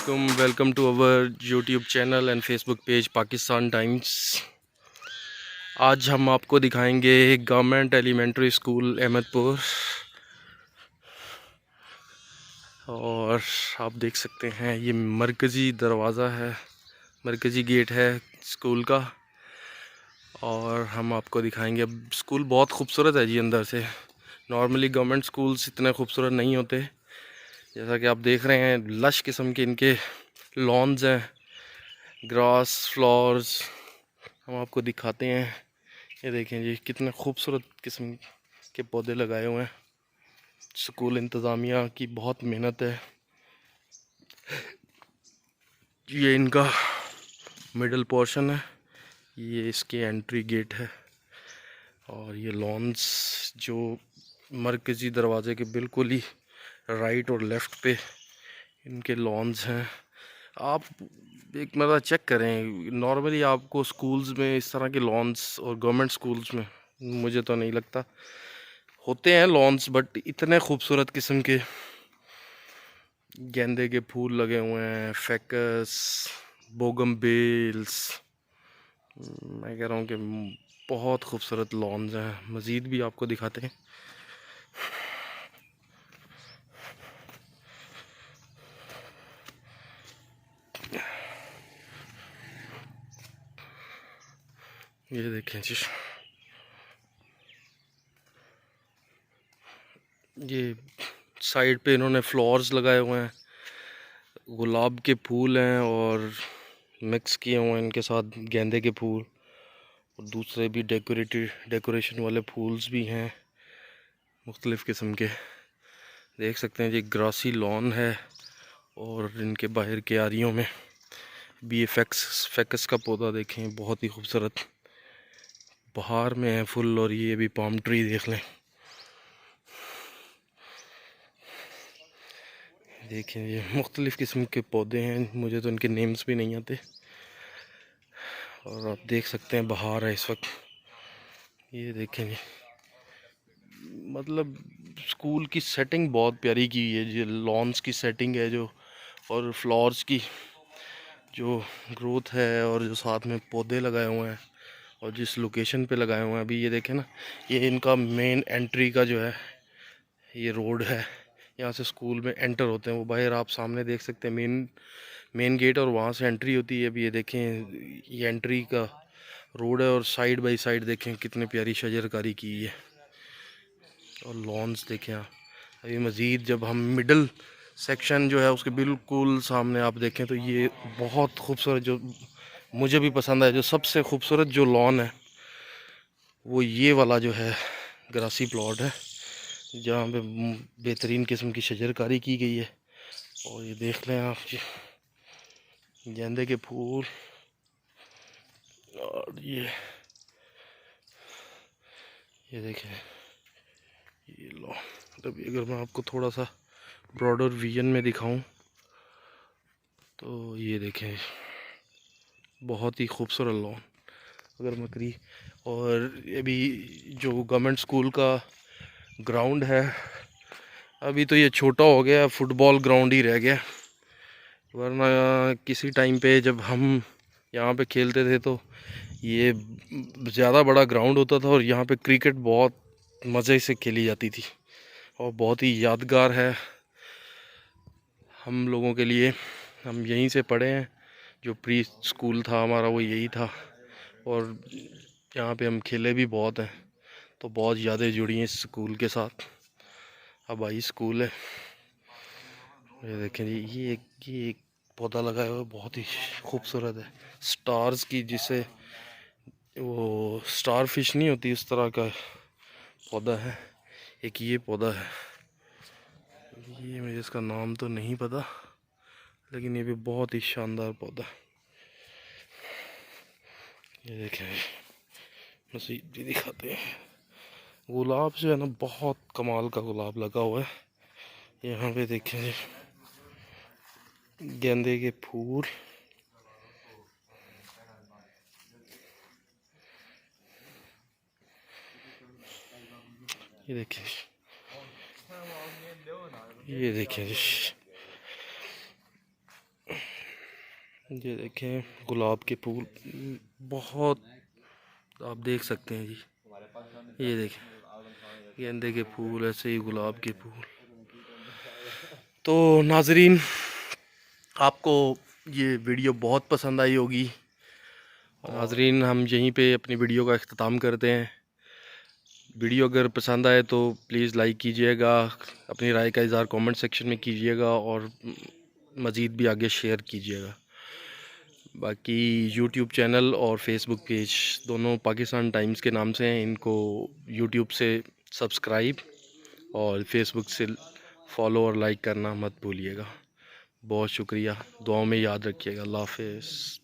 अस्सलामुअलैकुम, welcome to our YouTube channel and Facebook page Pakistan times. आज हम आपको दिखाएंगे गवर्नमेंट एलिमेंट्री स्कूल अहमदपुर। और आप देख सकते हैं ये मरकज़ी दरवाज़ा है, मरकज़ी गेट है स्कूल का। और हम आपको दिखाएंगे, अब स्कूल बहुत खूबसूरत है जी अंदर से। नॉर्मली गवर्नमेंट स्कूल्स इतने खूबसूरत नहीं होते। जैसा कि आप देख रहे हैं, लश किस्म के इनके लॉन्स हैं, ग्रास फ्लावर्स हम आपको दिखाते हैं। ये देखें जी, कितने खूबसूरत किस्म के पौधे लगाए हुए हैं। स्कूल इंतज़ामिया की बहुत मेहनत है। ये इनका मिडल पोर्शन है, ये इसके एंट्री गेट है। और ये लॉन्स जो मरकज़ी दरवाज़े के बिल्कुल ही राइट और लेफ़्ट पे इनके लॉन्स हैं। आप एक मरतबा चेक करें, नॉर्मली आपको स्कूल्स में इस तरह के लॉन्स, और गवर्नमेंट स्कूल्स में मुझे तो नहीं लगता होते हैं लॉन्स, बट इतने खूबसूरत किस्म के गेंदे के फूल लगे हुए हैं, फैकस, बोगनवेल्स। मैं कह रहा हूँ कि बहुत खूबसूरत लॉन्स हैं। मज़ीद भी आपको दिखाते हैं। ये देखें जी, ये साइड पे इन्होंने फ्लावर्स लगाए हुए हैं, गुलाब के फूल हैं और मिक्स किए हुए हैं इनके साथ गेंदे के फूल, और दूसरे भी डेकोरेशन वाले फूल्स भी हैं मुख्तलिफ़ किस्म के। देख सकते हैं जी, ग्रासी लॉन है और इनके बाहर क्यारियों में भी ये फैकस का पौधा देखें, बहुत ही खूबसूरत बहार में है फुल। और ये भी पाम ट्री देख लें, देखें ये मुख्तलिफ़ किस्म के पौधे हैं, मुझे तो इनके नेम्स भी नहीं आते। और आप देख सकते हैं बहार है इस वक्त। ये देखें जी, मतलब स्कूल की सेटिंग बहुत प्यारी की है, जो लॉन्स की सेटिंग है जो, और फ्लावर्स की जो ग्रोथ है, और जो साथ में पौधे लगाए हुए हैं और जिस लोकेशन पे लगाए हुए हैं। अभी ये देखें ना, ये इनका मेन एंट्री का जो है ये रोड है, यहाँ से स्कूल में एंटर होते हैं। वो बाहर आप सामने देख सकते हैं मेन गेट, और वहाँ से एंट्री होती है। अभी ये देखें, ये एंट्री का रोड है, और साइड बाई साइड देखें कितनी प्यारी शजरकारी की है, और लॉन्स देखें आप। अभी मज़ीद जब हम मिडल सेक्शन जो है उसके बिल्कुल सामने आप देखें तो ये बहुत खूबसूरत, जो मुझे भी पसंद है, जो सबसे खूबसूरत जो लॉन है वो ये वाला जो है ग्रासी प्लॉट है, जहाँ पे बेहतरीन किस्म की शजरकारी की गई है। और ये देख लें आप, गेंदे के फूल, और ये देखें ये लॉन। अभी अगर मैं आपको थोड़ा सा ब्रॉडर विजन में दिखाऊं तो ये देखें बहुत ही खूबसूरत लॉन अगर मकरी। और अभी जो गवर्नमेंट स्कूल का ग्राउंड है, अभी तो ये छोटा हो गया, फुटबॉल ग्राउंड ही रह गया। वरना किसी टाइम पे जब हम यहाँ पे खेलते थे तो ये ज़्यादा बड़ा ग्राउंड होता था, और यहाँ पे क्रिकेट बहुत मज़े से खेली जाती थी, और बहुत ही यादगार है हम लोगों के लिए। हम यहीं से पढ़े हैं, जो प्री स्कूल था हमारा वो यही था, और यहाँ पे हम खेले भी बहुत हैं, तो बहुत यादें जुड़ी हैं इस स्कूल के साथ। अब आई स्कूल है, ये देखें जी, ये एक पौधा लगाया हुआ है, बहुत ही खूबसूरत है, स्टार्स की, जिसे वो स्टार फिश नहीं होती उस तरह का पौधा है। एक ये पौधा है, ये मुझे इसका नाम तो नहीं पता, लेकिन ये भी बहुत ही शानदार पौधा। ये देखें, मसीद भी दिखाते हैं। गुलाब जो है ना, बहुत कमाल का गुलाब लगा हुआ है। यहाँ पे देखें जी, गेंदे के फूल, ये देखें, ये देखें जी, ये देखें गुलाब के फूल, बहुत आप देख सकते हैं जी। ये देखें गेंदे के फूल, ऐसे ही गुलाब के फूल। तो नाजरीन, आपको ये वीडियो बहुत पसंद आई होगी। नाजरीन, हम यहीं पे अपनी वीडियो का अख्ताम करते हैं। वीडियो अगर पसंद आए तो प्लीज़ लाइक कीजिएगा, अपनी राय का इज़हार कमेंट सेक्शन में कीजिएगा और मज़ीद भी आगे शेयर कीजिएगा। बाकी यूट्यूब चैनल और फेसबुक पेज दोनों पाकिस्तान टाइम्स के नाम से हैं। इनको यूट्यूब से सब्सक्राइब और फेसबुक से फॉलो और लाइक करना मत भूलिएगा। बहुत शुक्रिया, दुआओं में याद रखिएगा। अल्लाह हाफ़िज़।